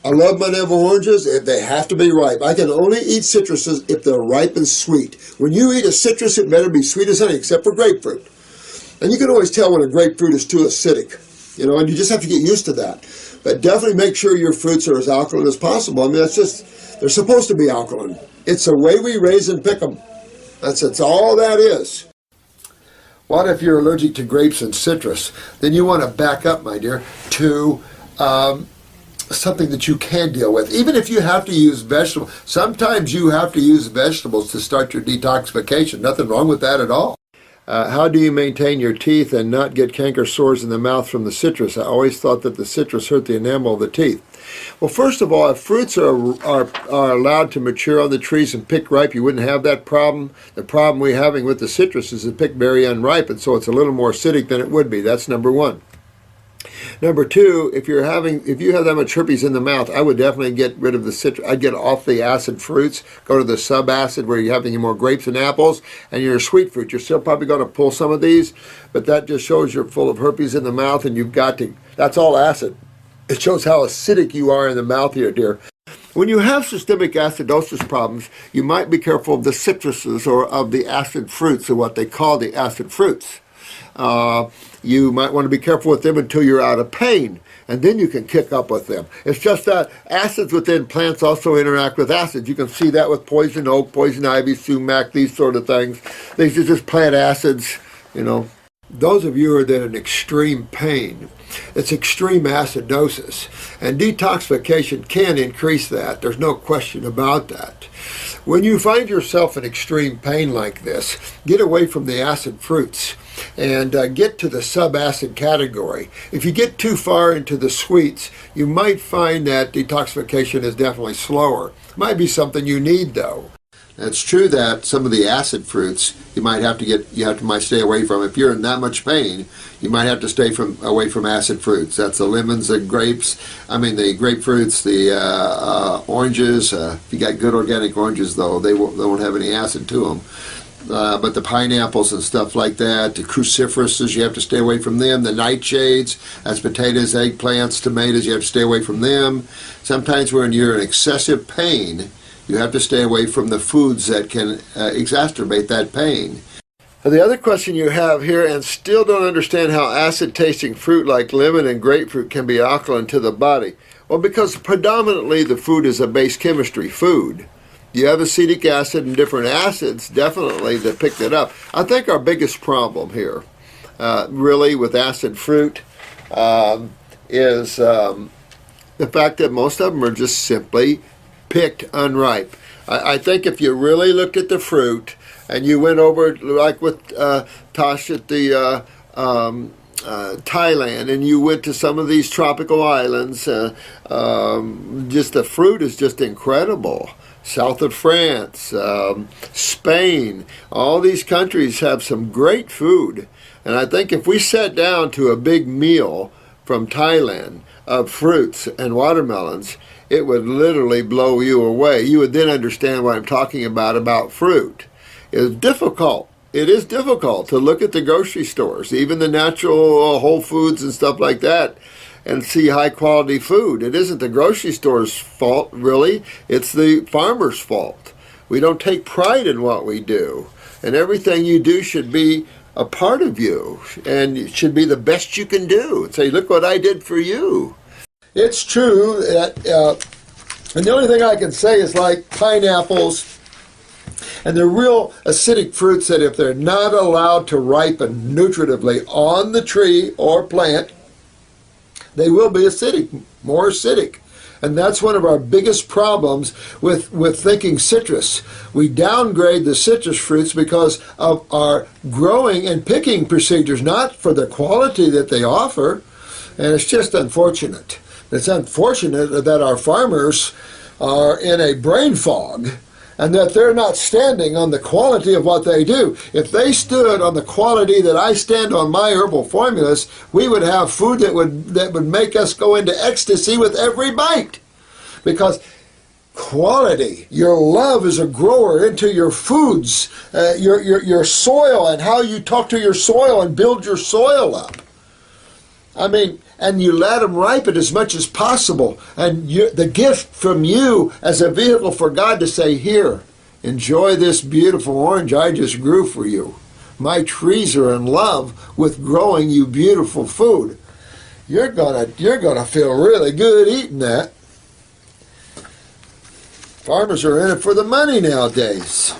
I love my Neville oranges. They have to be ripe. I can only eat citruses if they're ripe and sweet. When you eat a citrus, it better be sweet as honey, except for grapefruit. And you can always tell when a grapefruit is too acidic, and you just have to get used to that. But definitely make sure your fruits are as alkaline as possible. I mean, they're supposed to be alkaline. It's the way we raise and pick them. That's all that is. What if you're allergic to grapes and citrus? Then you want to back up, my dear, to something that you can deal with. Even if you have to use vegetables. Sometimes you have to use vegetables to start your detoxification. Nothing wrong with that at all. How do you maintain your teeth and not get canker sores in the mouth from the citrus? I always thought that the citrus hurt the enamel of the teeth. Well, first of all, if fruits are allowed to mature on the trees and pick ripe, you wouldn't have that problem. The problem we're having with the citrus is it picked very unripe, and so it's a little more acidic than it would be. That's number one. Number two, if you have that much herpes in the mouth, I would definitely get rid of the citrus. I'd get off the acid fruits, go to the subacid where you're having more grapes and apples, and your sweet fruit. You're still probably going to pull some of these, but that just shows you're full of herpes in the mouth, and that's all acid. It shows how acidic you are in the mouth here, dear. When you have systemic acidosis problems, you might be careful of the citruses or of the acid fruits, or what they call the acid fruits. You might want to be careful with them until you're out of pain, and then you can kick up with them. It's just that acids within plants also interact with acids. You can see that with poison oak, poison ivy, sumac, these sort of things. These are just plant acids, Those of you who are in extreme pain, it's extreme acidosis, and detoxification can increase that. There's no question about that. When you find yourself in extreme pain like this, get away from the acid fruits and get to the subacid category. If you get too far into the sweets, you might find that detoxification is definitely slower. Might be something you need, though. It's true that some of the acid fruits you might stay away from. If you're in that much pain, you might have to stay away from acid fruits. That's the lemons, the grapes. I mean, the grapefruits, the oranges. If you got good organic oranges, though, they won't have any acid to them. But the pineapples and stuff like that, the cruciferouses, you have to stay away from them. The nightshades, that's potatoes, eggplants, tomatoes, you have to stay away from them. Sometimes when you're in excessive pain, you have to stay away from the foods that can exacerbate that pain. The other question you have here, and still don't understand how acid-tasting fruit like lemon and grapefruit can be alkaline to the body. Well, because predominantly the food is a base chemistry food. You have acetic acid and different acids, definitely, that pick that up. I think our biggest problem here, really, with acid fruit is the fact that most of them are just simply picked unripe. I think if you really looked at the fruit and you went over, like with Tosh at the Thailand, and you went to some of these tropical islands, just the fruit is just incredible. South of France, Spain, all these countries have some great food. And I think if we sat down to a big meal from Thailand of fruits and watermelons, it would literally blow you away. You would then understand what I'm talking about fruit. It's difficult. It is difficult to look at the grocery stores, even the natural Whole Foods and stuff like that, and see high quality food. It isn't the grocery store's fault, really. It's the farmer's fault. We don't take pride in what we do. And everything you do should be a part of you. And it should be the best you can do. And say, look what I did for you. It's true that, and the only thing I can say is like pineapples and the real acidic fruits that if they're not allowed to ripen nutritively on the tree or plant, they will be acidic, more acidic. And that's one of our biggest problems with thinking citrus. We downgrade the citrus fruits because of our growing and picking procedures, not for the quality that they offer. And it's just unfortunate. It's unfortunate that our farmers are in a brain fog and that they're not standing on the quality of what they do. If they stood on the quality that I stand on my herbal formulas, we would have food that would make us go into ecstasy with every bite. Because quality, your love as a grower into your foods, your soil and how you talk to your soil and build your soil up. I mean, and you let them ripen as much as possible. And the gift from you as a vehicle for God to say, here, enjoy this beautiful orange I just grew for you. My trees are in love with growing you beautiful food. You're gonna feel really good eating that. Farmers are in it for the money nowadays.